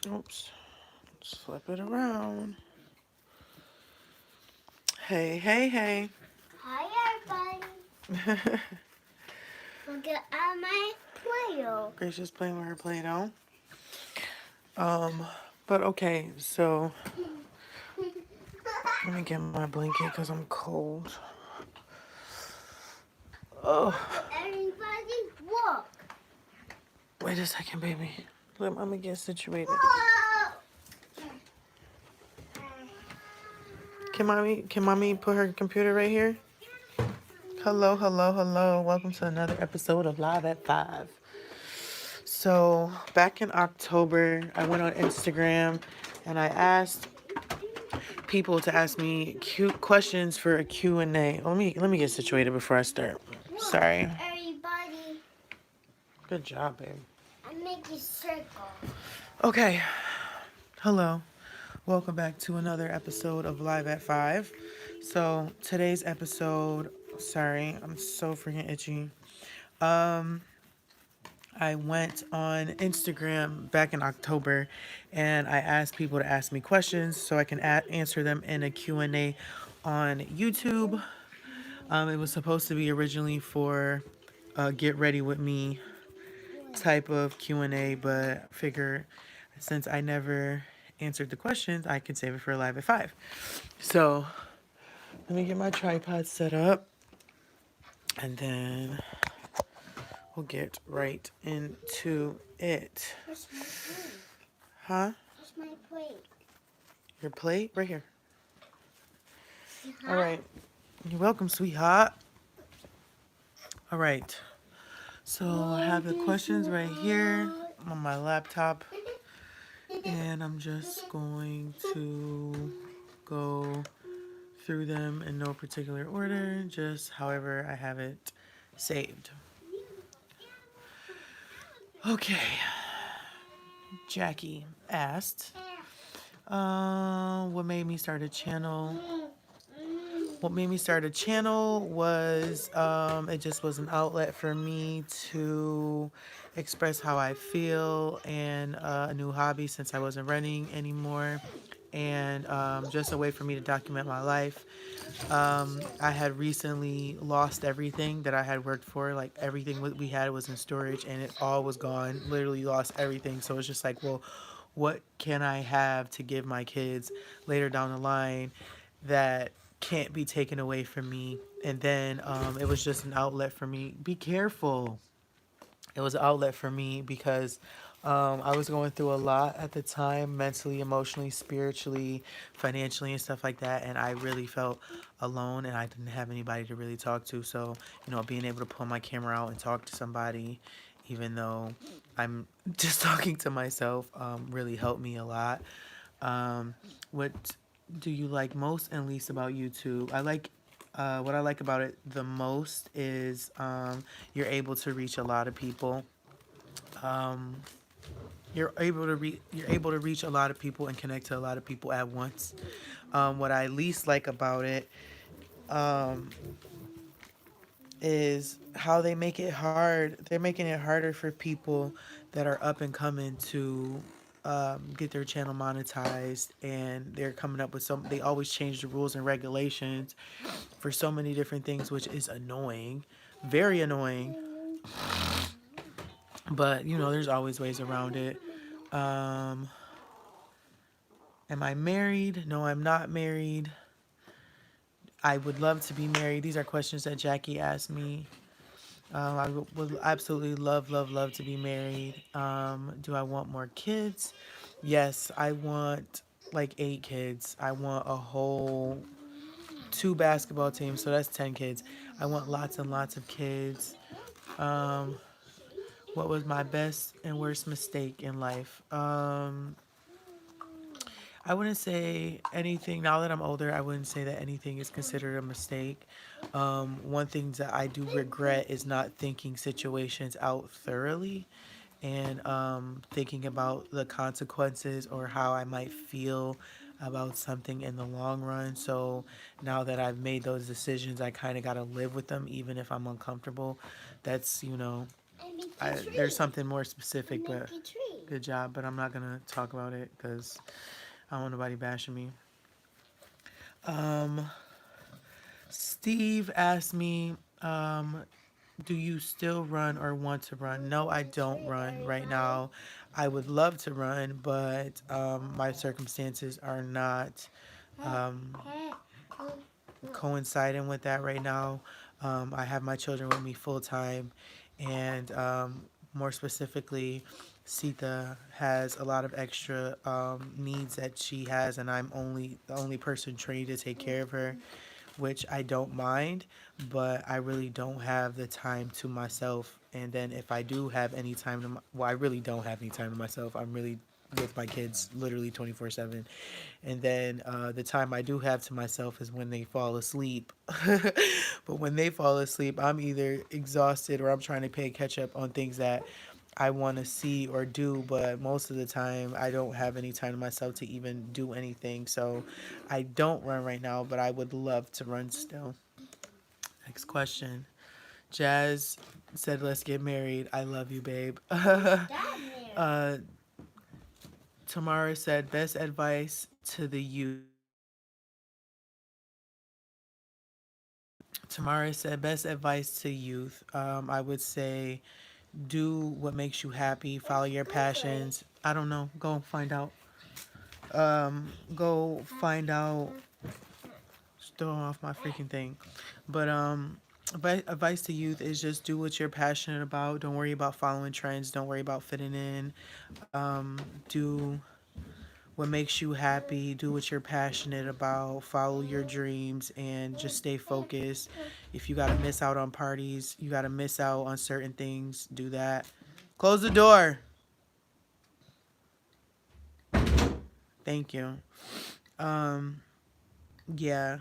Oops. Let's flip it around. Hey, hey, hey. Hi, everybody. Look at my Play-Doh. Gracie's playing with her Play-Doh. Um, but okay, so let me get my blanket because I'm cold. Oh, Everybody, walk. wait a second, baby. Let Mama get situated. Whoa! Can mommy put her computer right here? Hello, hello, hello. Welcome to another episode of Live at 5. So, back in October, I went on Instagram and I asked people to ask me cute questions for a Q&A. Let me get situated before I start. Sorry. Everybody, Good job, babe. I make a circle. Okay. Hello. Welcome back to another episode of Live at 5. So, today's episode, sorry, I'm so freaking itchy. Um I went on Instagram back in October and I asked people to ask me questions so I can answer them in a Q&A on YouTube. It was supposed to be originally for get ready with me type of Q&A, but I figure since I never answered the questions, I can save it for Live at 5. So let me get my tripod set up and then we'll get right into it. Where's my plate? Huh? Where's my plate? Your plate? Right here. All Huh? right. You're welcome, sweetheart. All right. So I have the questions right here on my laptop. And I'm just going to go through them in no particular order, just however I have it saved. Okay. Jackie asked, what made me start a channel? What made me start a channel was it just was an outlet for me to express how I feel and a new hobby since I wasn't running anymore, and just a way for me to document my life. I had recently lost everything that I had worked for. Like everything we had was in storage and it all was gone. Literally lost everything. So it's just like, well, what can I have to give my kids later down the line that can't be taken away from me? And then it was just an outlet for me. Be careful. It was an outlet for me because I was going through a lot at the time, mentally, emotionally, spiritually, financially, and stuff like that. And I really felt alone and I didn't have anybody to really talk to. So, being able to pull my camera out and talk to somebody, even though I'm just talking to myself, really helped me a lot. What do you like most and least about YouTube? What I like about it the most is you're able to reach a lot of people. Um, you're able to reach a lot of people and connect to a lot of people at once. What I least like about it um, is how they make it hard. They're making it harder for people that are up and coming to get their channel monetized, and they're coming up with some. They always change the rules and regulations for so many different things, which is annoying, very annoying. But there's always ways around it. Um, am I married? No, I'm not married. I would love to be married. These are questions that Jackie asked me. I would absolutely love, love, love to be married. Do I want more kids? Yes, I want like 8 kids. I want a whole 2 basketball teams, so that's 10 kids. I want lots and lots of kids. Um, what was my best and worst mistake in life? I wouldn't say anything. Now that I'm older, I wouldn't say that anything is considered a mistake. One thing that I do regret is not thinking situations out thoroughly and thinking about the consequences or how I might feel about something in the long run. So now that I've made those decisions, I kind of got to live with them, even if I'm uncomfortable. That's, I make a tree. there's something more I specific, make but a tree. Good job, but I'm not gonna talk about it because I don't want nobody bashing me. Um, Steve asked me, do you still run or want to run? No, I don't run right now. I would love to run, but my circumstances are not um, coinciding with that right now. I have my children with me full time, and more specifically, Cita has a lot of extra needs that she has, and I'm only the only person trained to take care of her, which I don't mind, but I really don't have the time to myself. And then if I do have any time to, well, I really don't have any time to myself. I'm really with my kids literally 24/7. And then the time I do have to myself is when they fall asleep. But when they fall asleep, I'm either exhausted or I'm trying to play catch up on things that I want to see or do, but most of the time I don't have any time to myself to even do anything. So I don't run right now, but I would love to run still. Next question. Jazz said, let's get married. I love you, babe. uh, Tamara said, best advice to the youth. Tamara said, best advice to youth. I would say, do what makes you happy, follow your passions. I don't know. Go find out. Go find out. Just throwing off my freaking thing. But advice to youth is just do what you're passionate about. Don't worry about following trends. Don't worry about fitting in. Do what makes you happy. Do what you're passionate about. Follow your dreams and just stay focused. If you gotta miss out on parties, you gotta miss out on certain things. Do that. Close the door. Thank you. Um, yeah.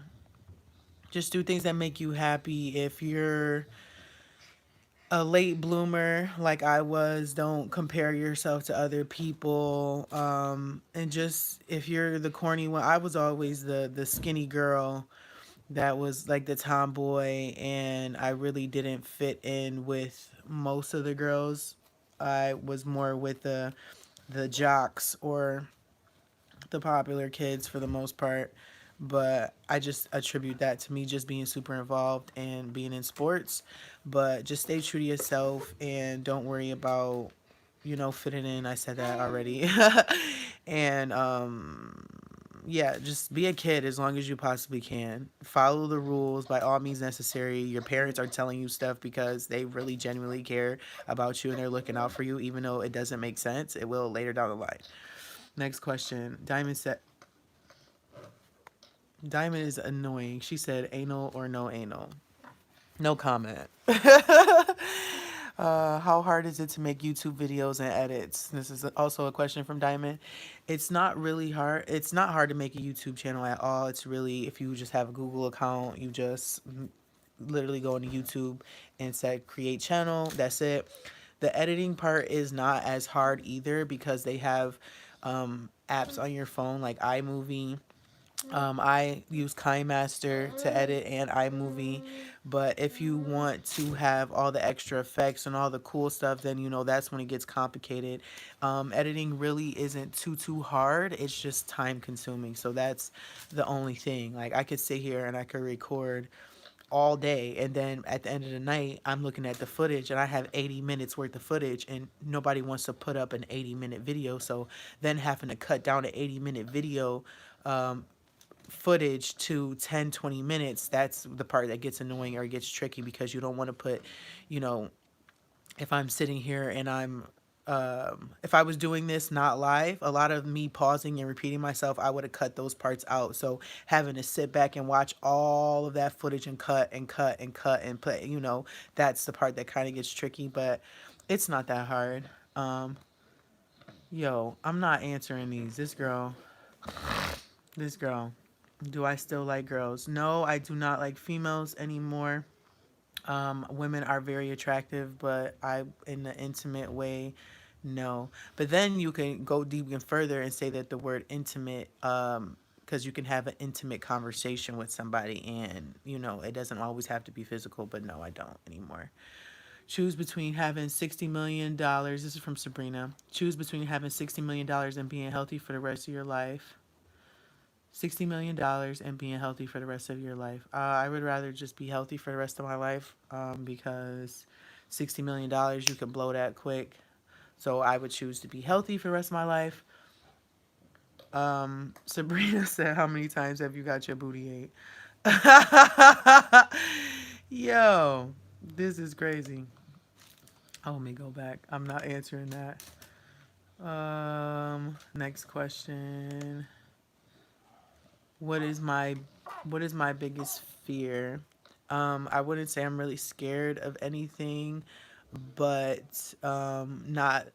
Just do things that make you happy. If you're a late bloomer like I was, don't compare yourself to other people. And just if you're the corny one, I was always the skinny girl that was like the tomboy, and I really didn't fit in with most of the girls. I was more with the jocks or the popular kids for the most part. But I just attribute that to me just being super involved and being in sports. But just stay true to yourself and don't worry about, fitting in. I said that already. And yeah, just be a kid as long as you possibly can. Follow the rules by all means necessary. Your parents are telling you stuff because they really genuinely care about you and they're looking out for you, even though it doesn't make sense. It will later down the line. Next question. Diamond is annoying. She said anal or no anal. No comment. How hard is it to make YouTube videos and edits? This is also a question from Diamond. It's not really hard. It's not hard to make a YouTube channel at all. It's really, if you just have a Google account, you just literally go into YouTube and set create channel. That's it. The editing part is not as hard either because they have apps on your phone like iMovie. I use KineMaster to edit and iMovie, but if you want to have all the extra effects and all the cool stuff, then that's when it gets complicated. Editing really isn't too hard. It's just time consuming. So that's the only thing. Like I could sit here and I could record all day, and then at the end of the night I'm looking at the footage and I have 80 minutes worth of footage and nobody wants to put up an 80-minute video, so then having to cut down an 80-minute video footage to 10-20 minutes, that's the part that gets annoying or it gets tricky because you don't want to put, you know if I'm sitting here and if I was doing this not live, a lot of me pausing and repeating myself, I would have cut those parts out. So having to sit back and watch all of that footage and cut and cut and cut and play, that's the part that kind of gets tricky, but it's not that hard. Yo, I'm not answering these. This girl, do I still like girls? No, I do not like females anymore. Women are very attractive, but in the intimate way, no. But then you can go deep and further and say that the word intimate, because you can have an intimate conversation with somebody, and it doesn't always have to be physical. But no, I don't anymore. Choose between having $60 million. This is from Sabrina. Choose between having $60 million and being healthy for the rest of your life. $60 million and being healthy for the rest of your life. I would rather just be healthy for the rest of my life, because $60 million, you can blow that quick. So I would choose to be healthy for the rest of my life. Sabrina said, "How many times have you got your booty ate?" Yo, this is crazy. Oh, let me go back. I'm not answering that. Next question. What is my what is my biggest fear? I wouldn't say I'm really scared of anything, but not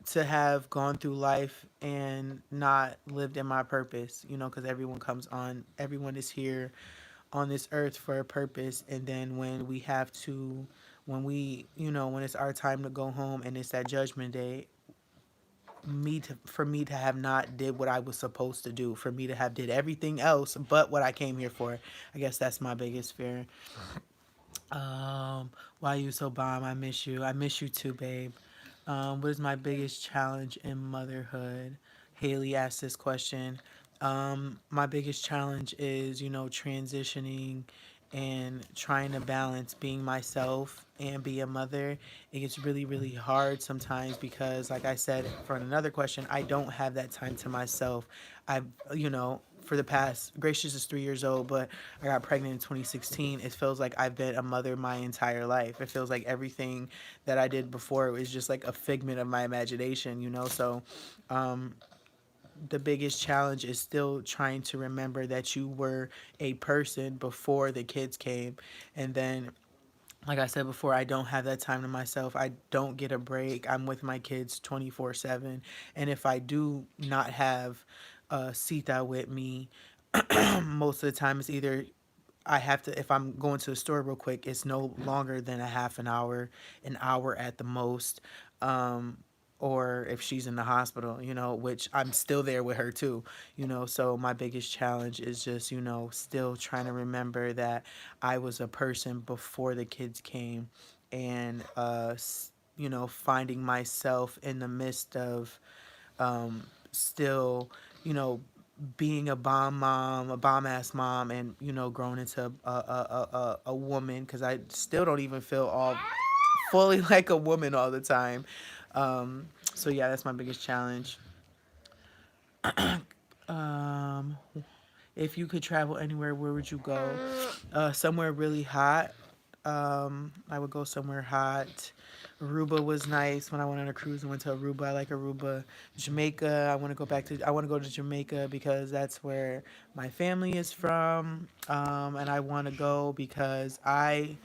to have gone through life and not lived in my purpose, because everyone is here on this earth for a purpose. And then when it's our time to go home and it's that judgment day, for me to have not did what I was supposed to do, for me to have did everything else but what I came here for. I guess that's my biggest fear. Why you so bomb? I miss you. I miss you too, babe. What is my biggest challenge in motherhood? Haley asked this question. My biggest challenge is, transitioning and trying to balance being myself and be a mother. It gets really, really hard sometimes because, like I said for another question, I don't have that time to myself. For the past, Gracious is 3 years old, but I got pregnant in 2016. It feels like I've been a mother my entire life. It feels like everything that I did before was just like a figment of my imagination. So the biggest challenge is still trying to remember that you were a person before the kids came. And then, like I said before, I don't have that time to myself. I don't get a break. I'm with my kids 24/7. And if I do not have Cita with me, most of the time it's either I have to, if I'm going to the store real quick, it's no longer than a half an hour at the most. Um, or if she's in the hospital, which I'm still there with her too. So my biggest challenge is just, still trying to remember that I was a person before the kids came, and, finding myself in the midst of still, you know, being a bomb mom, a bomb ass mom, and grown into a woman, because I still don't even feel all fully like a woman all the time. So yeah, that's my biggest challenge. Um, if you could travel anywhere, where would you go? Somewhere really hot. I would go somewhere hot. Aruba was nice when I went on a cruise and went to Aruba. I like Aruba. Jamaica, I want to go to Jamaica because that's where my family is from. And I want to go because I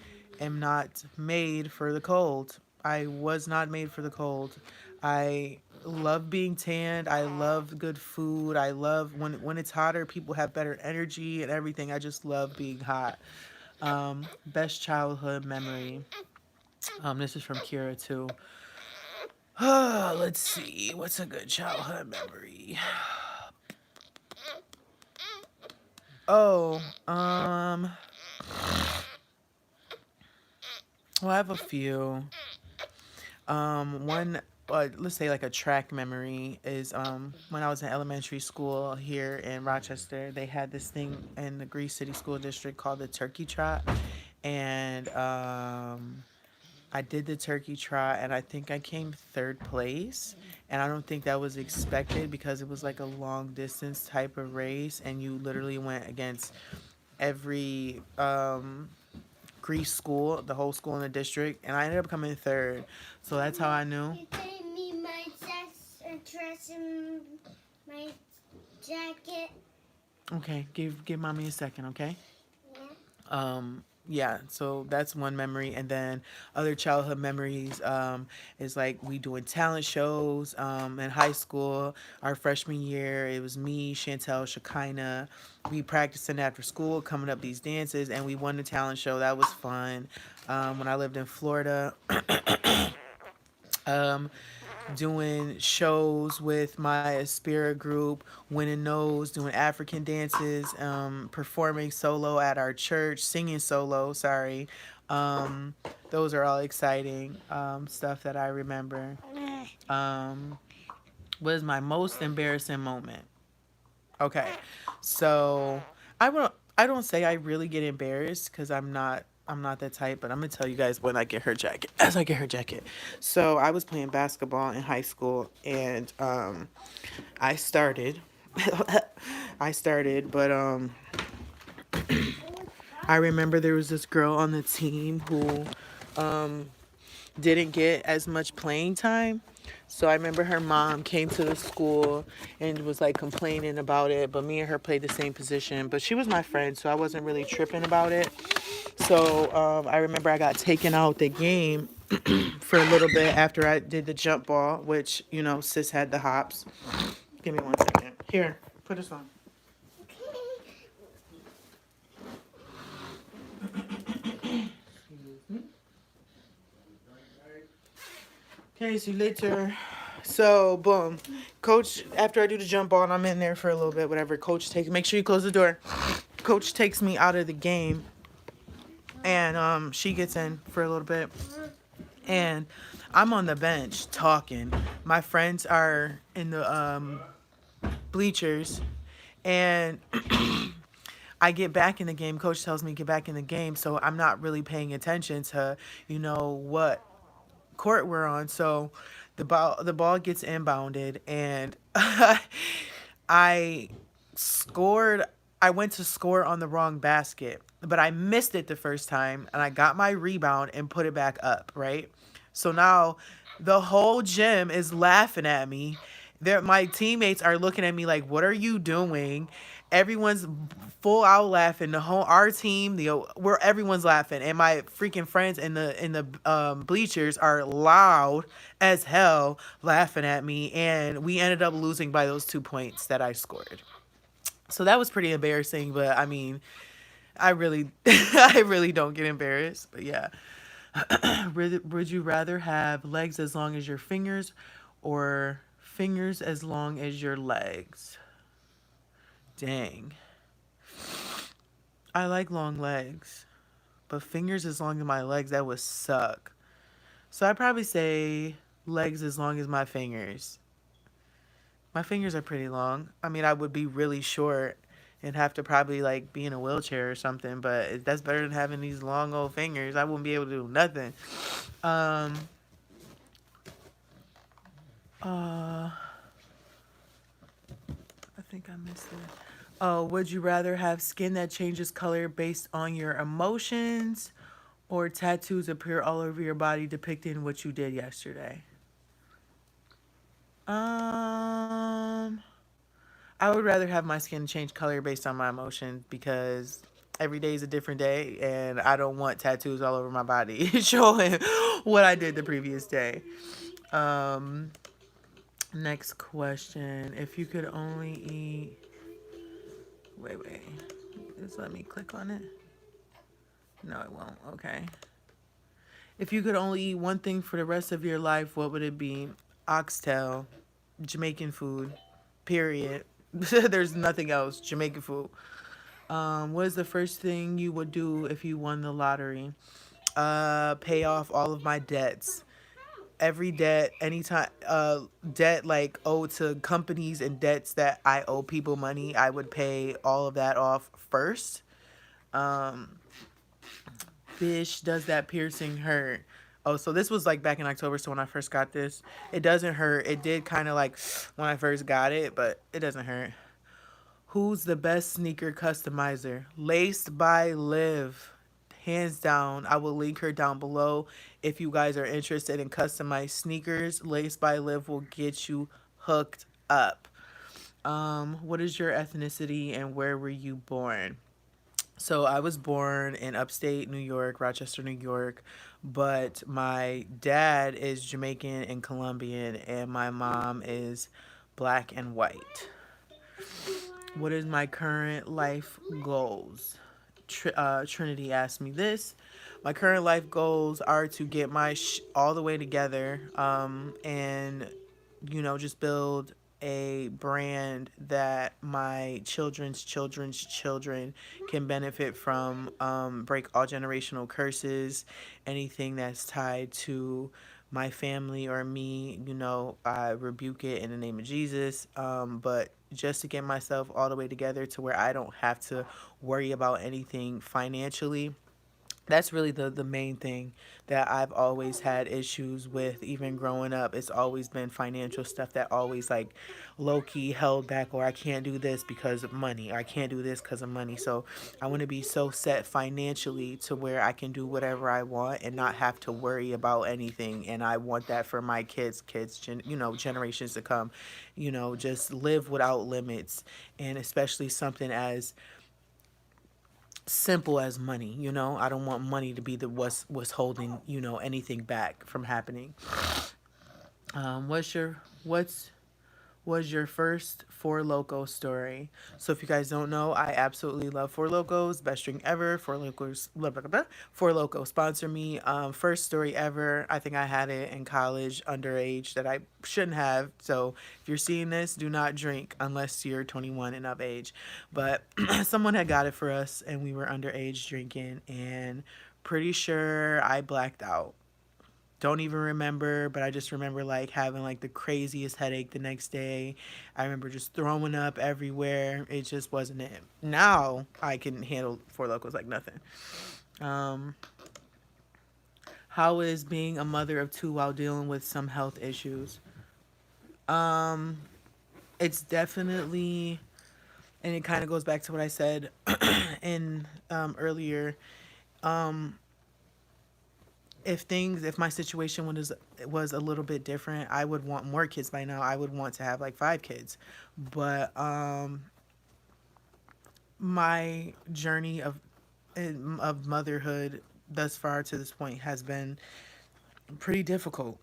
am not made for the cold. I was not made for the cold. I love being tanned. I love good food. I love when it's hotter, people have better energy and everything. I just love being hot. Best childhood memory. This is from Kira too. Let's see. What's a good childhood memory? Oh, well, I have a few. One, let's say like a track memory is when I was in elementary school here in Rochester. They had this thing in the Greece City School District called the Turkey Trot, and I did the turkey trot, and I think I came third place. And I don't think that was expected because it was like a long distance type of race, and you literally went against every Greece school, the whole school in the district, and I ended up coming third. So that's how I knew. You gave me my dress and my jacket. Okay, give mommy a second, okay? Yeah. Yeah, so that's one memory. And then other childhood memories is like we doing talent shows in high school. Our freshman year, it was me, Chantel, Shekinah. We practicing after school, coming up these dances, and we won the talent show. That was fun. When I lived in Florida, um, doing shows with my Aspira group, winning those, doing African dances, performing solo at our church, singing solo, sorry. Um, those are all exciting stuff that I remember. Um, what is my most embarrassing moment? Okay, so I don't say I really get embarrassed because I'm not that type, but I'm gonna tell you guys when I get her jacket. As I get her jacket, so I was playing basketball in high school, and I started, I started, but I remember there was this girl on the team who um didn't get as much playing time. So I remember her mom came to the school and was like complaining about it, but me and her played the same position. But she was my friend, so I wasn't really tripping about it. So I remember I got taken out the game for a little bit after I did the jump ball, which, you know, sis had the hops. Give me 1 second. Here, put this on. Okay, see you later. So, boom. Coach, after I do the jump ball and I'm in there for a little bit, whatever, coach takes, make sure you close the door. Coach takes me out of the game and she gets in for a little bit. And I'm on the bench talking. My friends are in the bleachers and I get back in the game. Coach tells me get back in the game, so I'm not really paying attention to, you know, what court we're on. So the ball gets inbounded and I scored. I went to score on the wrong basket, but I missed it the first time and I got my rebound and put it back up, right? So now the whole gym is laughing at me. My teammates are looking at me like, "What are you doing?" Everyone's full out laughing. The whole our team, where everyone's laughing, and my freaking friends in the bleachers are loud as hell laughing at me. And we ended up losing by those 2 points that I scored. So that was pretty embarrassing. But I mean, I really, I really don't get embarrassed. But yeah, would you rather have legs as long as your fingers, or fingers as long as your legs? Dang. I like long legs, but fingers as long as my legs, that would suck. So I'd probably say legs as long as my fingers. My fingers are pretty long. I mean, I would be really short and have to probably like be in a wheelchair or something, but that's better than having these long old fingers. I wouldn't be able to do nothing. Um, uh, I think I missed it. Oh, would you rather have skin that changes color based on your emotions, or tattoos appear all over your body depicting what you did yesterday? Um, I would rather have my skin change color based on my emotions because every day is a different day and I don't want tattoos all over my body showing what I did the previous day. Um, next question. If you could only eat. Wait. Just let me click on it. No, it won't. Okay. If you could only eat one thing for the rest of your life, what would it be? Oxtail, Jamaican food, period. There's nothing else. Jamaican food. What is the first thing you would do if you won the lottery? Pay off all of my debts. Every debt, anytime, debt like owed to companies and debts that I owe people money, I would pay all of that off first. Um, Bish, does that piercing hurt? Oh, so this was like back in October. So when I first got this, it doesn't hurt. It did kind of like when I first got it, but it doesn't hurt. Who's the best sneaker customizer? Laced by Liv. Hands down. I will link her down below. If you guys are interested in customized sneakers, Laced by Liv will get you hooked up. What is your ethnicity and where were you born? So I was born in upstate New York, Rochester, New York, but my dad is Jamaican and Colombian, and my mom is black and white. What is my current life goals? Trinity asked me this. My current life goals are to get my all the way together, and just build a brand that my children's children can benefit from. Break all generational curses, anything that's tied to my family or me, I rebuke it in the name of Jesus. But just to get myself all the way together to where I don't have to worry about anything financially, that's really the main thing that I've always had issues with. Even growing up, it's always been financial stuff that always like low key held back, or I can't do this because of money, or I can't do this because of money. So I want to be so set financially to where I can do whatever I want and not have to worry about anything. And I want that for my generations to come, just live without limits. And especially something as simple as money. I don't want money to be the what's holding anything back from happening. What's was your first Four Loko story? So if you guys don't know, I absolutely love Four Lokos. Best drink ever. Four Lokos. Blah, blah, blah, blah. Four Loko sponsor me. First story ever. I think I had it in college, underage, that I shouldn't have. So if you're seeing this, do not drink unless you're 21 and of age. But someone had got it for us, and we were underage drinking, and pretty sure I blacked out. Don't even remember, but I just remember like having like the craziest headache the next day. I remember just throwing up everywhere. It just wasn't it. Now I can handle Four Locos like nothing. Um, how is being a mother of two while dealing with some health issues? Um, it's definitely, and it kind of goes back to what I said in earlier. Um, if my situation was a little bit different, I would want more kids by now. I would want to have like 5 kids. But my journey of motherhood thus far to this point has been pretty difficult,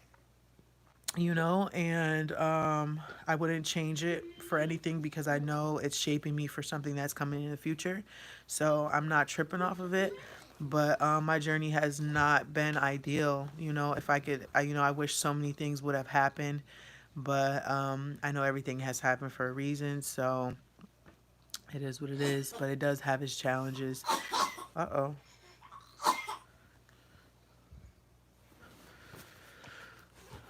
and I wouldn't change it for anything because I know it's shaping me for something that's coming in the future. So I'm not tripping off of it. But my journey has not been ideal. If I could, I wish so many things would have happened, but I know everything has happened for a reason. So it is what it is. But it does have its challenges. Uh oh.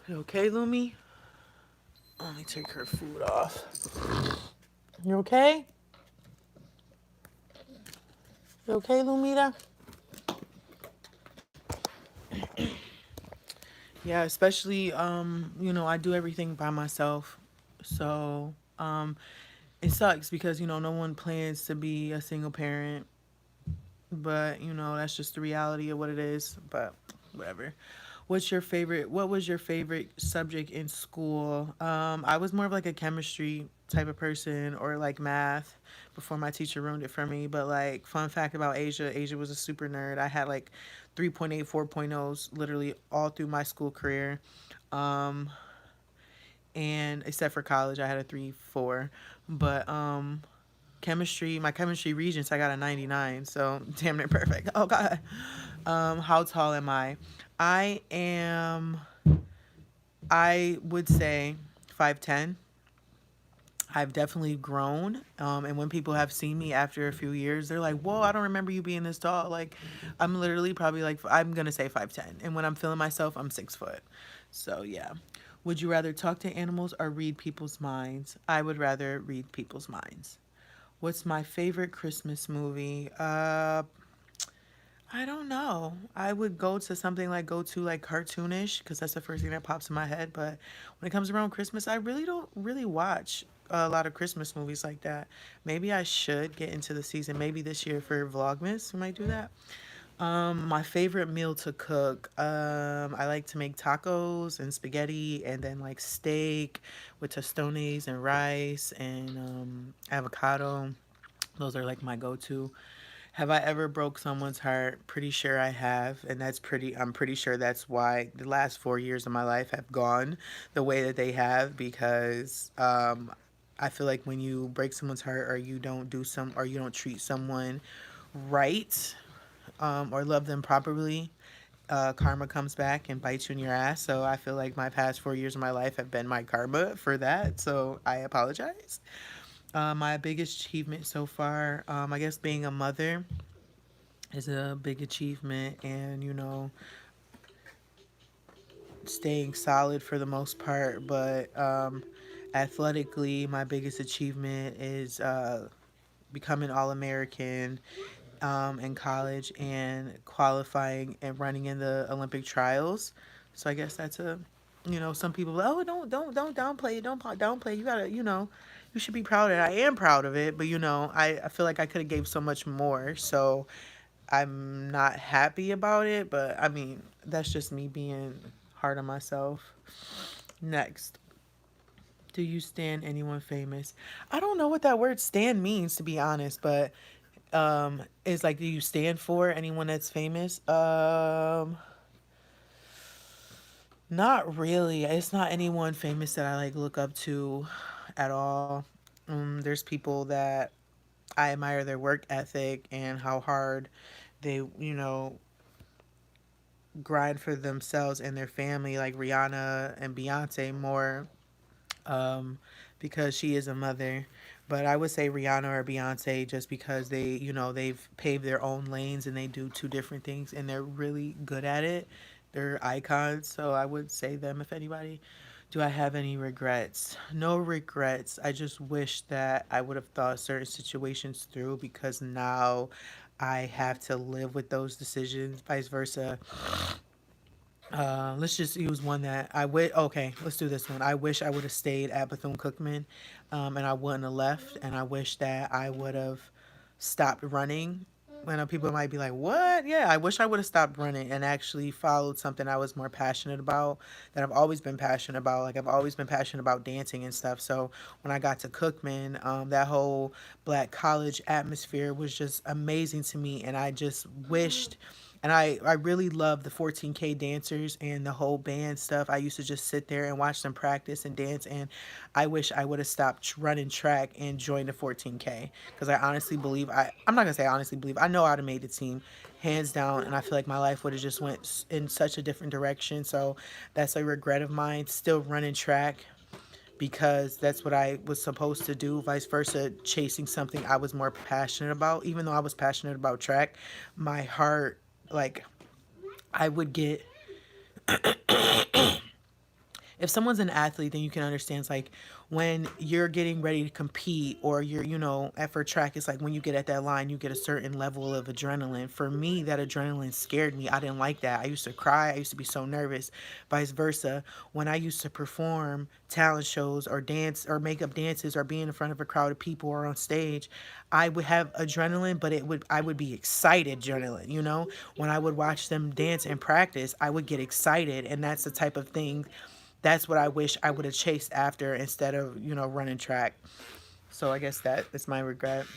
You okay, Lumi? Let me take her food off. You okay? You okay, Lumita? Yeah, especially I do everything by myself. So, it sucks because, no one plans to be a single parent, but that's just the reality of what it is, but whatever. What was your favorite subject in school? I was more of like a chemistry type of person, or like math, before my teacher ruined it for me. But like, fun fact about Asia was a super nerd. I had like 3.8, 4.0s literally all through my school career. Um, and except for college, I had a 3.4. But my chemistry regents, I got a 99, so damn near perfect. Oh god. How tall am I? I am, I would say 5'10". I've definitely grown. And when people have seen me after a few years, they're like, whoa, I don't remember you being this tall. Like, I'm literally probably like, I'm going to say 5'10". And when I'm feeling myself, I'm 6 foot. So, yeah. Would you rather talk to animals or read people's minds? I would rather read people's minds. What's my favorite Christmas movie? I don't know. I would go to like cartoonish because that's the first thing that pops in my head. But when it comes around Christmas, I really don't really watch a lot of Christmas movies like that. Maybe I should get into the season. Maybe this year for Vlogmas, we might do that. My favorite meal to cook. I like to make tacos and spaghetti, and then like steak with tostones and rice and avocado. Those are like my go-to. Have I ever broke someone's heart? Pretty sure I have, and I'm pretty sure that's why the last 4 years of my life have gone the way that they have, because I feel like when you break someone's heart, or you don't treat someone right, or love them properly, karma comes back and bites you in your ass. So I feel like my past 4 years of my life have been my karma for that. So I apologize. My biggest achievement so far, I guess being a mother is a big achievement, and staying solid for the most part. But athletically, my biggest achievement is becoming All American in college and qualifying and running in the Olympic trials. So I guess that's a, some people, oh, don't downplay it, don't downplay. You gotta, you should be proud of it. I am proud of it, but I feel like I could have gave so much more. So I'm not happy about it, but I mean, that's just me being hard on myself. Next, do you stand anyone famous? I don't know what that word stand means, to be honest, but is like, do you stand for anyone that's famous? Not really. It's not anyone famous that I like look up to at all. There's people that I admire their work ethic and how hard they, grind for themselves and their family, like Rihanna and Beyonce more, um, because she is a mother. But I would say Rihanna or Beyonce just because they, they've paved their own lanes and they do two different things and they're really good at it. They're icons, so I would say them if anybody. Do I have any regrets? No regrets. I just wish that I would have thought certain situations through because now I have to live with those decisions, vice versa. Let's just use one that I would. Okay, let's do this one. I wish I would have stayed at Bethune Cookman, and I wouldn't have left. And I wish that I would have stopped running. I know people might be like, "What?" Yeah, I wish I would have stopped running and actually followed something I was more passionate about. That I've always been passionate about. Like I've always been passionate about dancing and stuff. So when I got to Cookman, that whole black college atmosphere was just amazing to me, and I just wished and I really love the 14K dancers and the whole band stuff. I used to just sit there and watch them practice and dance. And I wish I would have stopped running track and joined the 14K because I honestly believe I'm not gonna say I honestly believe I know I'd have made the team hands down, and I feel like my life would have just went in such a different direction. So that's a regret of mine. Still running track because that's what I was supposed to do, vice versa, chasing something I was more passionate about. Even though I was passionate about track, my heart, like, I would get if someone's an athlete, then you can understand it's like when you're getting ready to compete or you're, at for track, it's like when you get at that line, you get a certain level of adrenaline. For me, that adrenaline scared me. I didn't like that. I used to cry. I used to be so nervous. Vice versa, when I used to perform talent shows or dance or make up dances or be in front of a crowd of people or on stage, I would have adrenaline, but I would be excited adrenaline, When I would watch them dance and practice, I would get excited, and that's the type of thing that's what I wish I would have chased after instead of, running track. So I guess that is my regret.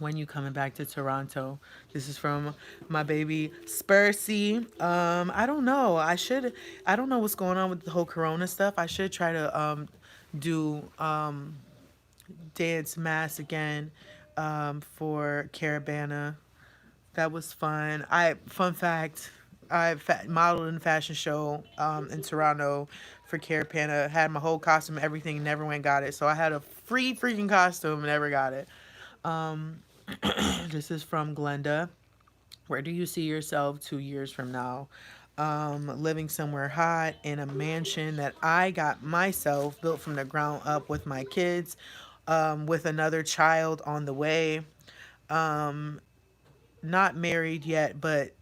When you coming back to Toronto? This is from my baby Spursy. I don't know. I don't know what's going on with the whole Corona stuff. I should try to do dance mass again for Caravana. That was fun. Fun fact, modeled in a fashion show in Toronto for Carapana. Had my whole costume, everything, never went got it. So I had a free freaking costume, never got it. Um, this is from Glenda. Where do you see yourself 2 years from now? Living somewhere hot in a mansion that I got myself built from the ground up with my kids, with another child on the way. Um, Not married yet, but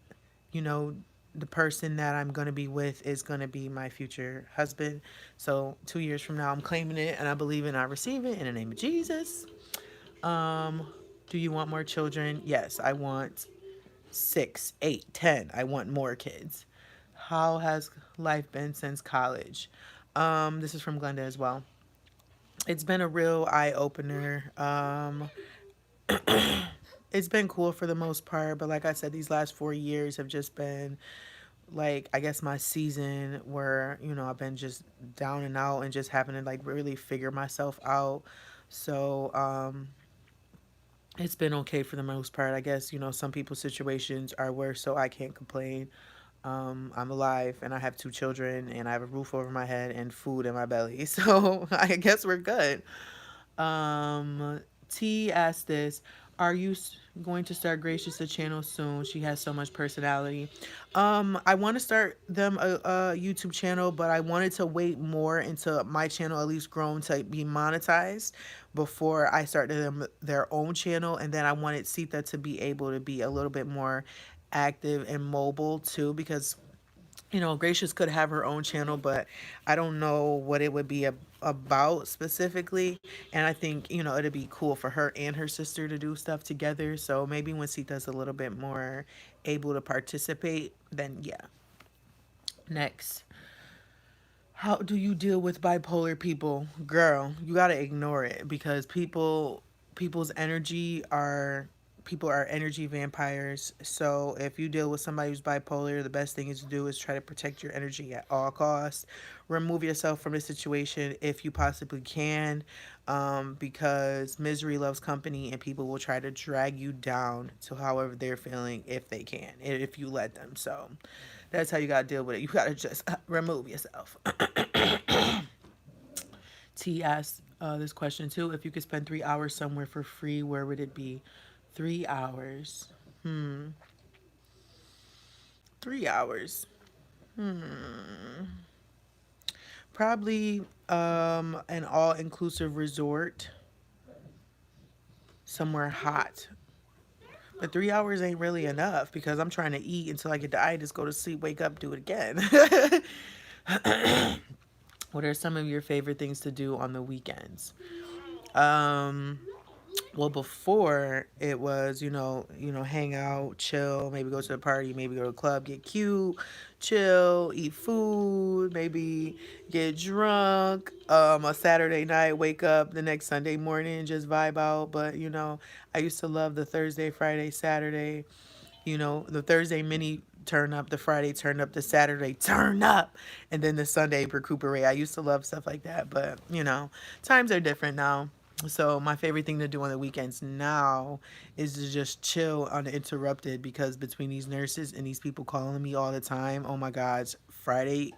you know, the person that I'm going to be with is going to be my future husband. So 2 years from now, I'm claiming it and I believe it and I receive it in the name of Jesus. Um, do you want more children? Yes, I want 6, 8, 10. I want more kids. How has life been since college? This is from Glenda as well. It's been a real eye opener. It's been cool for the most part, but like I said, these last 4 years have just been like I guess my season where I've been just down and out and just having to like really figure myself out. So it's been okay for the most part. I guess some people's situations are worse, so I can't complain. I'm alive and I have two children and I have a roof over my head and food in my belly. So I guess we're good. T asked this: are you going to start Gracious a channel soon? She has so much personality. I want to start them a YouTube channel, but I wanted to wait more until my channel at least grown to be monetized before I started them their own channel, and then I wanted Sita to be able to be a little bit more active and mobile too, because Gracious could have her own channel, but I don't know what it would be about specifically. And I think, it'd be cool for her and her sister to do stuff together. So maybe when Sita's a little bit more able to participate, then yeah. Next. How do you deal with bipolar people? Girl, you got to ignore it because people's energy are people are energy vampires. So if you deal with somebody who's bipolar, the best thing is to do is try to protect your energy at all costs. Remove yourself from the situation if you possibly can, because misery loves company and people will try to drag you down to however they're feeling if they can, if you let them. So that's how you gotta deal with it. You gotta just remove yourself. T asked this question too. If you could spend 3 hours somewhere for free, where would it be? 3 hours. 3 hours. Probably an all inclusive resort somewhere hot. But 3 hours ain't really enough because I'm trying to eat until I get to itis, go to sleep, wake up, do it again. What are some of your favorite things to do on the weekends? Um, well, before it was, hang out, chill, maybe go to a party, maybe go to a club, get cute, chill, eat food, maybe get drunk. A Saturday night, wake up the next Sunday morning, just vibe out. But I used to love the Thursday, Friday, Saturday. The Thursday mini turn up, the Friday turn up, the Saturday turn up, and then the Sunday recuperate. I used to love stuff like that, but times are different now. So my favorite thing to do on the weekends now is to just chill uninterrupted because between these nurses and these people calling me all the time, oh my gosh, Friday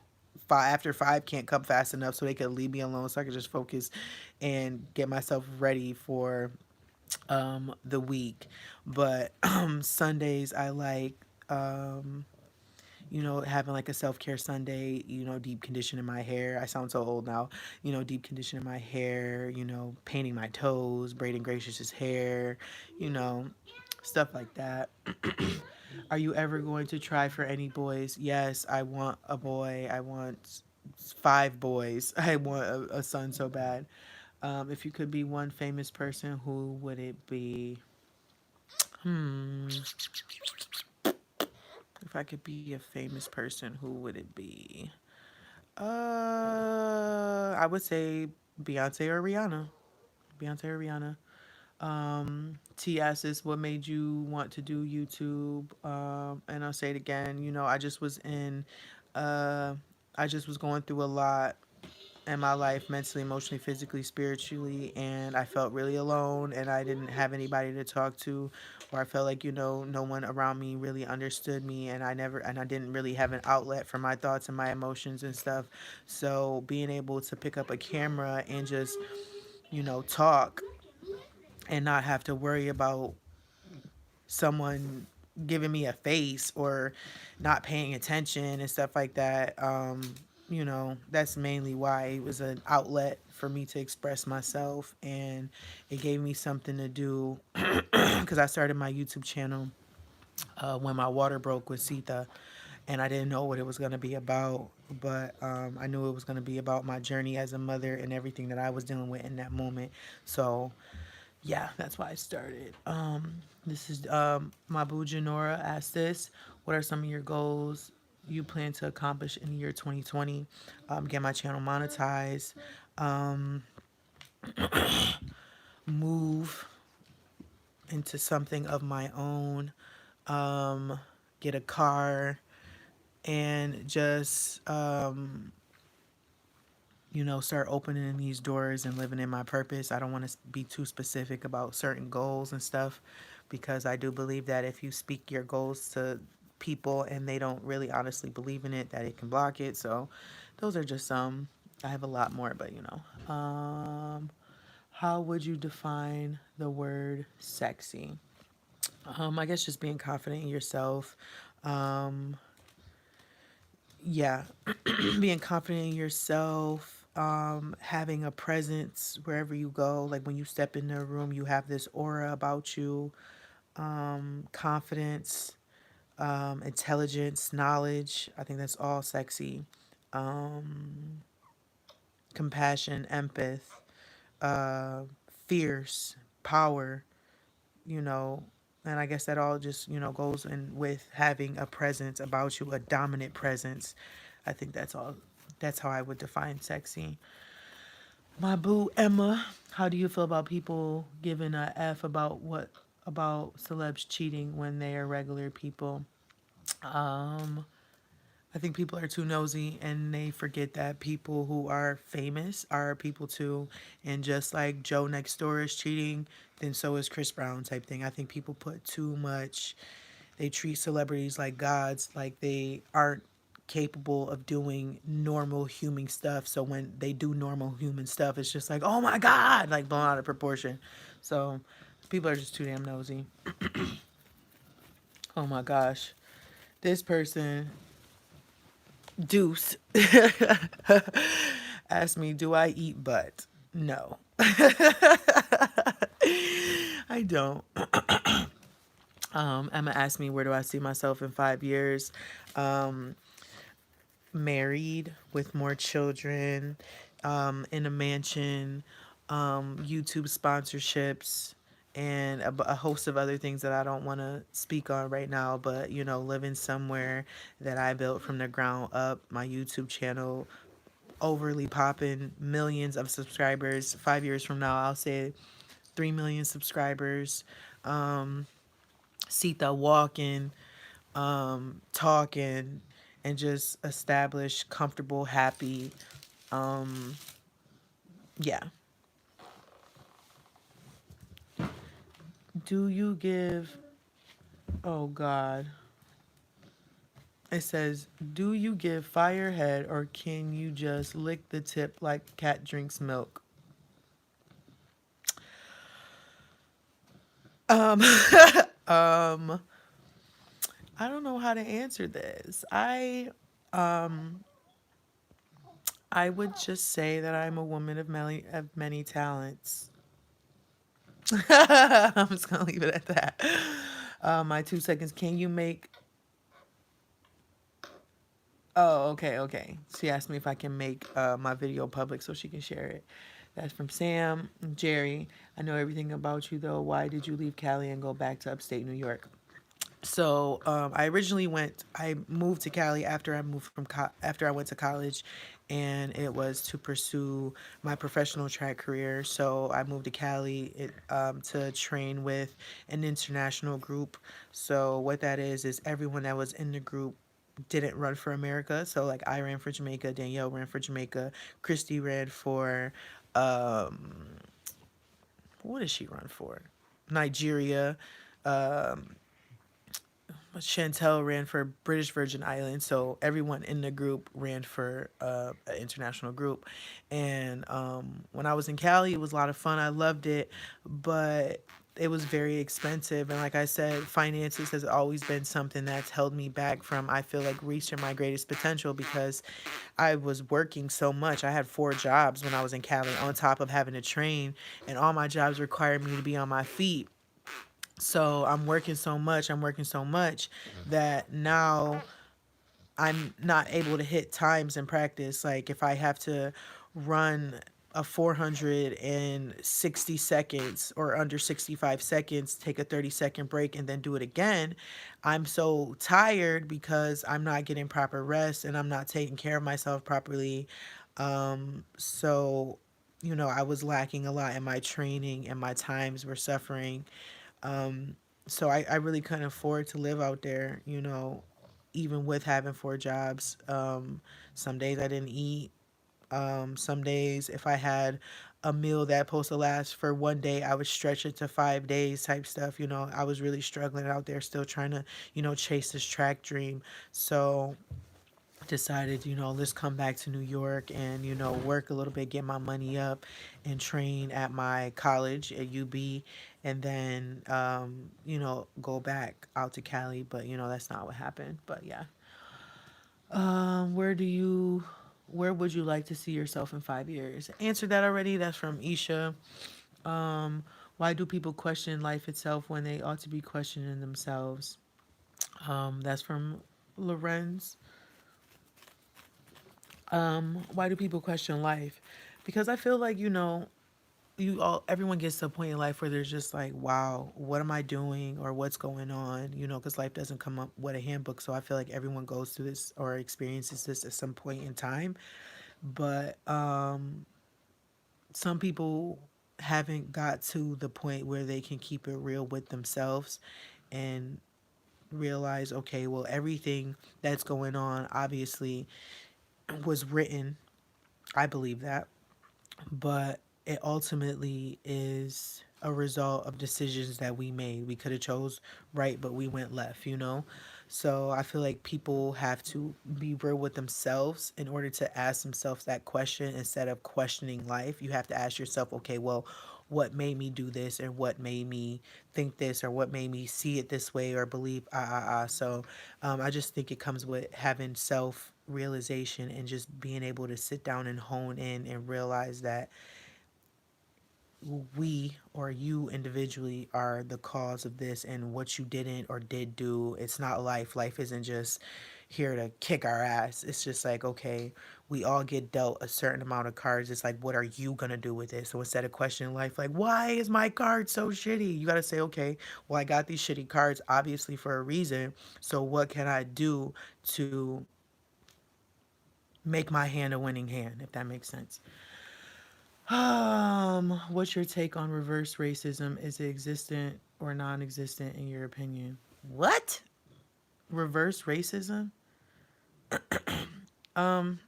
after 5 can't come fast enough so they could leave me alone so I could just focus and get myself ready for the week. But Sundays I like having like a self-care Sunday, deep conditioning my hair. I sound so old now. Deep conditioning my hair, painting my toes, braiding Gracious's hair, you know, stuff like that. Are you ever going to try for any boys? Yes, I want a boy. I want 5 boys. I want a son so bad. If you could be one famous person, who would it be? Hmm. If I could be a famous person, who would it be? I would say Beyonce or Rihanna. Beyonce or Rihanna. T asks, what made you want to do YouTube? And I'll say it again. Uh, I just was going through a lot in my life, mentally, emotionally, physically, spiritually, and I felt really alone, and I didn't have anybody to talk to, or I felt like no one around me really understood me, and I didn't really have an outlet for my thoughts and my emotions and stuff. So being able to pick up a camera and just talk and not have to worry about someone giving me a face or not paying attention and stuff like that. That's mainly why it was an outlet for me to express myself, and it gave me something to do because I started my YouTube channel when my water broke with Sita, and I didn't know what it was going to be about, but I knew it was going to be about my journey as a mother and everything that I was dealing with in that moment. So yeah, that's why I started. This is Mabu Janora asked this. What are some of your goals you plan to accomplish in the year 2020? Get my channel monetized, um, move into something of my own, um, get a car, and just start opening these doors and living in my purpose. I don't want to be too specific about certain goals and stuff because I do believe that if you speak your goals to people and they don't really honestly believe in it, that it can block it. So those are just some. I have a lot more, but you know. How would you define the word sexy? I guess just being confident in yourself. Um, yeah, being confident in yourself, having a presence wherever you go. Like when you step in a room, you have this aura about you. Confidence, intelligence, knowledge. I think that's all sexy. Compassion, empath, uh, fierce, power, you know, and I guess that all just, you know, goes in with having a presence about you, a dominant presence. I think that's all. That's how I would define sexy. My boo Emma, how do you feel about people giving a F about celebs cheating when they are regular people? Um, I think people are too nosy and they forget that people who are famous are people too. And just like Joe next door is cheating, then so is Chris Brown type thing. I think people put too much, they treat celebrities like gods, like they aren't capable of doing normal human stuff. So when they do normal human stuff, it's just like, oh my God, like blown out of proportion. So people are just too damn nosy. Oh my gosh. This person Deuce asked me, "Do I eat butt?" No, I don't. Emma asked me, "Where do I see myself in 5 years?" Um, Married with more children, in a mansion, YouTube sponsorships, and a host of other things that I don't want to speak on right now. But you know, living somewhere that I built from the ground up, my YouTube channel overly popping, millions of subscribers. 5 years from now, I'll say 3 million subscribers. Um, Cita walking, talking, and just establish comfortable, happy. Um, yeah. Do you give? Oh God. It says, do you give Firehead or can you just lick the tip like cat drinks milk? Um, um, I don't know how to answer this. I would just say that I'm a woman of many talents. I'm just gonna leave it at that. My 2 seconds. Can you make? Oh, okay, okay. She asked me if I can make my video public so she can share it. That's from Sam. Jerry, I know everything about you though. Why did you leave Cali and go back to upstate New York? So I moved to Cali after after I went to college, and it was to pursue my professional track career. So I moved to Cali to train with an international group. So what that is everyone that was in the group didn't run for America. So like I ran for Jamaica, Danielle ran for Jamaica, Christy ran for um, what did she run for? Nigeria. Um, Chantel ran for British Virgin Islands, so everyone in the group ran for an international group. And when I was in Cali, it was a lot of fun. I loved it, but it was very expensive. And like I said, finances has always been something that's held me back from, I feel like, reaching my greatest potential because I was working so much. I had 4 jobs when I was in Cali on top of having to train, and all my jobs required me to be on my feet. So I'm working so much that now I'm not able to hit times in practice. Like if I have to run a 460 seconds or under 65 seconds, take a 30-second break and then do it again, I'm so tired because I'm not getting proper rest and I'm not taking care of myself properly. So, you know, I was lacking a lot in my training and my times were suffering. Um, so I really couldn't afford to live out there, you know, even with having 4 jobs. Some days I didn't eat. Some days, if I had a meal that supposed to last for one day, I would stretch it to 5 days type stuff. I was really struggling out there, still trying to, chase this track dream. So decided, let's come back to New York and, work a little bit, get my money up and train at my college at UB, and then, go back out to Cali. But, that's not what happened. But yeah. Where do you, where would you like to see yourself in 5 years? Answered that already. That's from Isha. Um, why do people question life itself when they ought to be questioning themselves? That's from Lorenz. Why do people question life? Because I feel like, everyone gets to a point in life where there's just like, wow, what am I doing or what's going on? Because life doesn't come up with a handbook. So I feel like everyone goes through this or experiences this at some point in time. But some people haven't got to the point where they can keep it real with themselves and realize, okay, well, everything that's going on obviously was written. I believe that, but it ultimately is a result of decisions that we made. We could have chose right, but we went left. So I feel like people have to be real with themselves in order to ask themselves that question instead of questioning life. You have to ask yourself, okay, well, what made me do this, and what made me think this, or what made me see it this way or believe so I just think it comes with having self realization and just being able to sit down and hone in and realize that we or you individually are the cause of this, and what you didn't or did do, it's not life. Life isn't just here to kick our ass. It's just like, okay, we all get dealt a certain amount of cards. It's like, what are you gonna do with it? So instead of questioning life like, why is my card so shitty, you gotta say, okay, well, I got these shitty cards obviously for a reason, so what can I do to make my hand a winning hand, if that makes sense. What's your take on reverse racism? Is it existent or non-existent in your opinion? What? Reverse racism? Um,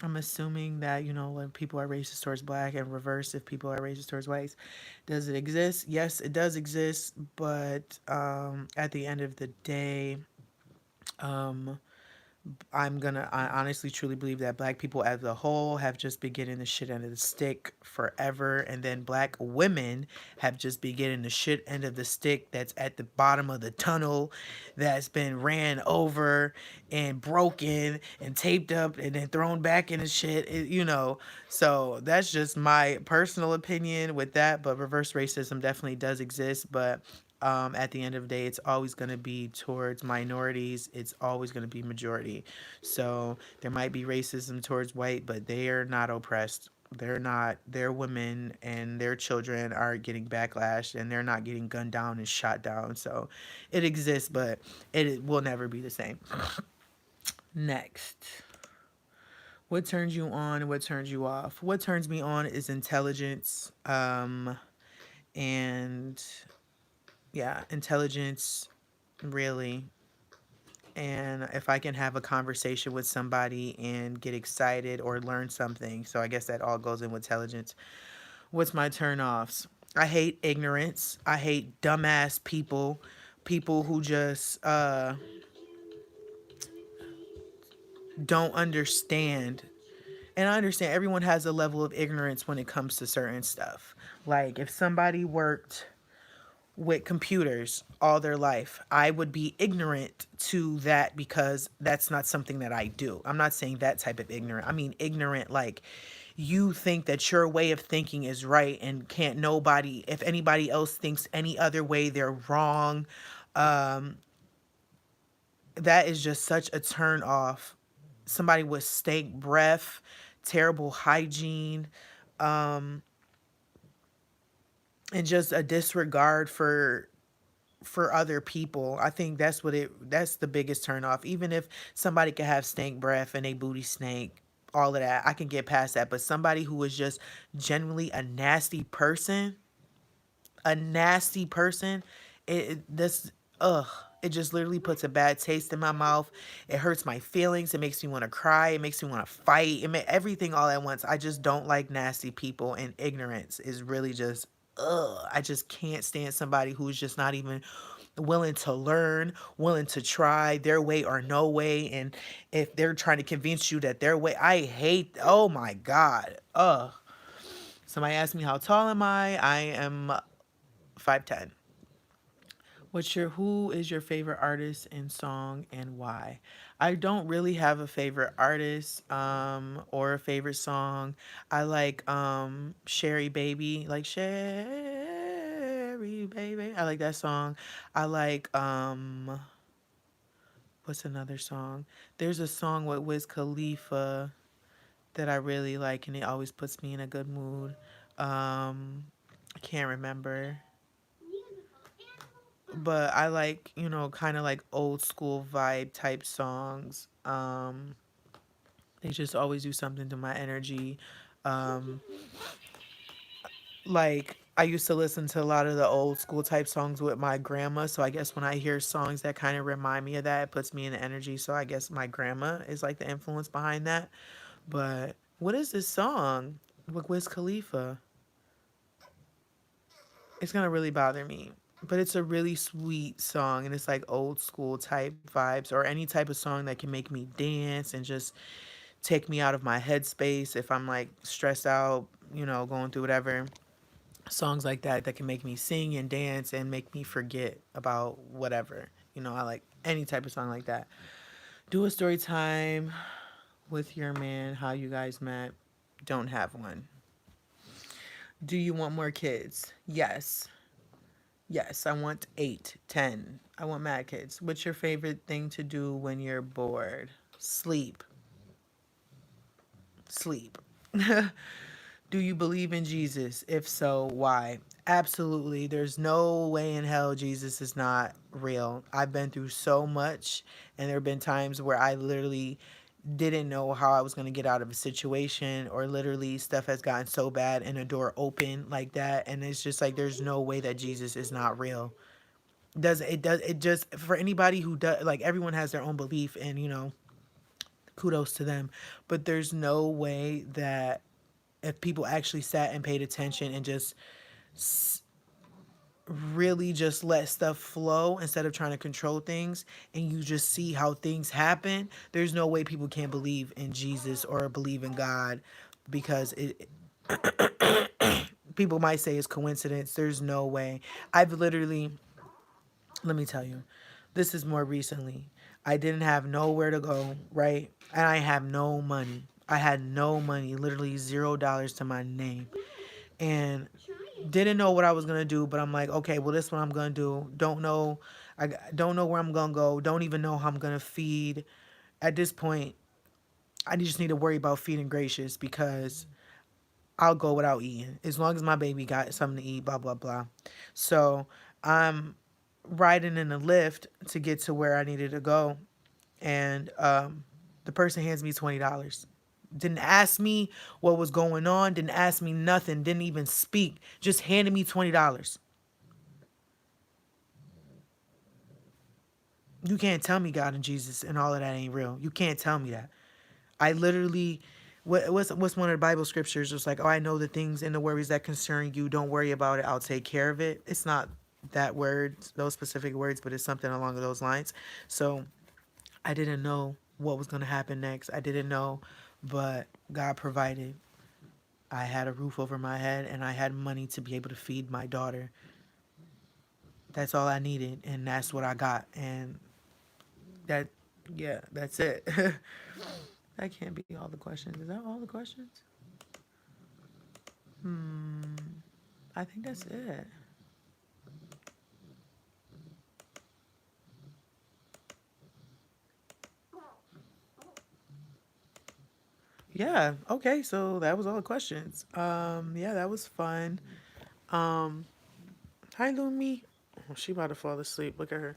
I'm assuming that, when people are racist towards black, and reverse if people are racist towards whites. Does it exist? Yes, it does exist, but at the end of the day, um I honestly truly believe that black people as a whole have just been getting the shit end of the stick forever. And then black women have just been getting the shit end of the stick that's at the bottom of the tunnel, that's been ran over and broken and taped up and then thrown back in the shit, So that's just my personal opinion with that. But reverse racism definitely does exist. But at the end of the day, it's always going to be towards minorities. It's always going to be majority. So there might be racism towards white, but they are not oppressed. They're not. Their women and their children are getting backlash, and they're not getting gunned down and shot down. So it exists, but it will never be the same. Next. What turns you on and what turns you off? What turns me on is intelligence. And yeah, intelligence, really. And if I can have a conversation with somebody and get excited or learn something. So I guess that all goes in with intelligence. What's my turn offs? I hate ignorance. I hate dumbass people. People who just don't understand. And I understand everyone has a level of ignorance when it comes to certain stuff. Like if somebody worked with computers all their life, I would be ignorant to that because that's not something that I do. I'm not saying that type of ignorant. I mean ignorant like you think that your way of thinking is right and can't nobody, if anybody else thinks any other way, they're wrong. Um, that is just such a turn off. Somebody with stank breath, terrible hygiene, um, and just a disregard for other people. I think that's the biggest turn off. Even if somebody could have stank breath and a booty stank, all of that, I can get past that. But somebody who is just genuinely a nasty person, this ugh. It just literally puts a bad taste in my mouth. It hurts my feelings. It makes me want to cry. It makes me want to fight. Everything all at once. I just don't like nasty people, and ignorance is really just, ugh. I just can't stand somebody who's just not even willing to learn, willing to try their way or no way. And if they're trying to convince you that their way, I hate, oh my God. Ugh. Somebody asked me how tall am I? I am 5'10". Who is your favorite artist and song and why? I don't really have a favorite artist or a favorite song. I like Sherry Baby, like Sherry Baby. I like that song. I like what's another song? There's a song with Wiz Khalifa that I really like and it always puts me in a good mood. I can't remember. But I like, kind of like old school vibe type songs. They just always do something to my energy. Um, like I used to listen to a lot of the old school type songs with my grandma, so I guess when I hear songs that kind of remind me of that, it puts me in the energy. So I guess my grandma is like the influence behind that. But what is this song with Wiz Khalifa? It's gonna really bother me. But it's a really sweet song and it's like old school type vibes or any type of song that can make me dance and just take me out of my headspace if I'm like stressed out, going through whatever. Songs like that can make me sing and dance and make me forget about whatever. I like any type of song like that. Do a story time with your man, how you guys met. Don't have one. Do you want more kids? Yes. Yes, I want 8, 10. I want mad kids. What's your favorite thing to do when you're bored? Sleep. Sleep. Do you believe in Jesus? If so, why? Absolutely. There's no way in hell Jesus is not real. I've been through so much, and there have been times where I literally didn't know how I was going to get out of a situation, or literally stuff has gotten so bad and a door open like that. And it's just like, there's no way that Jesus is not real. It just for anybody who does, like, everyone has their own belief, and kudos to them, but there's no way that if people actually sat and paid attention and just really just let stuff flow instead of trying to control things, and you just see how things happen, there's no way people can't believe in Jesus or believe in God, because it people might say it's coincidence. There's no way. I've literally, let me tell you, this is more recently. I didn't have nowhere to go, right? And I have no money. I had no money, literally $0 to my name. And didn't know what I was gonna do, but I'm like, okay, well, this is what I'm gonna do. Don't know, don't know where I'm gonna go. Don't even know how I'm gonna feed. At this point, I just need to worry about feeding Gracious, because I'll go without eating as long as my baby got something to eat. Blah blah blah. So I'm riding in the lift to get to where I needed to go, and the person hands me $20. Didn't ask me what was going on. Didn't ask me nothing. Didn't even speak. Just handed me $20. You can't tell me God and Jesus and all of that ain't real. You can't tell me that. I literally, what's one of the Bible scriptures? It's like, oh, I know the things and the worries that concern you. Don't worry about it. I'll take care of it. It's not that word, those specific words, but it's something along those lines. So I didn't know what was going to happen next. I didn't know, but God provided. I had a roof over my head and I had money to be able to feed my daughter. That's all I needed, and that's what I got. And that, yeah, that's it. That can't be all the questions. Is that all the questions? I think that's it. Yeah, okay, so that was all the questions. Yeah, that was fun. Um, Hi Lumi. Oh, she about to fall asleep. Look at her.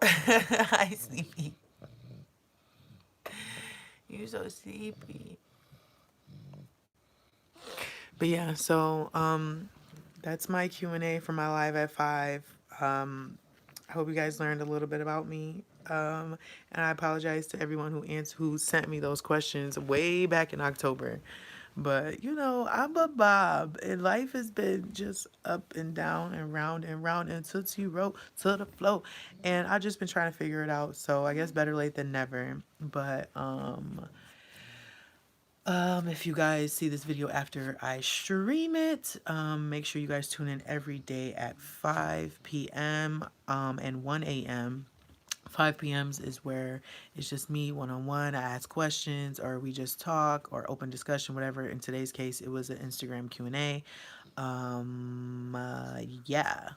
Hi, sleepy. You're so sleepy. But yeah, so that's my Q&A for my live at 5. I hope you guys learned a little bit about me. And I apologize to everyone who sent me those questions way back in October. But you know, I'm a Bob, and life has been just up and round and tootsie roll to the flow. And I've just been trying to figure it out. So I guess better late than never. But if you guys see this video after I stream it, make sure you guys tune in every day at 5 p.m. And 1 a.m. 5 p.m.s is where it's just me one-on-one. I ask questions or we just talk or open discussion, whatever. In today's case, it was an Instagram Q&A. Yeah.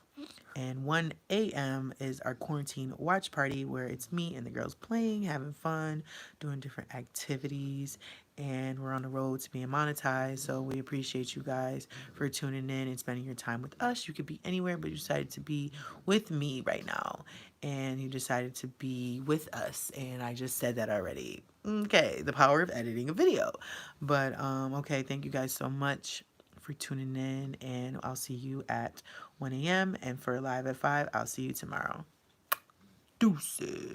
And 1 a.m. is our quarantine watch party where it's me and the girls playing, having fun, doing different activities, and we're on the road to being monetized. So we appreciate you guys for tuning in and spending your time with us. You could be anywhere, but you decided to be with me right now. And you decided to be with us. And I just said that already. Okay, the power of editing a video. But okay, thank you guys so much for tuning in, and I'll see you at 1 a.m. And for live at 5, I'll see you tomorrow. Deuces.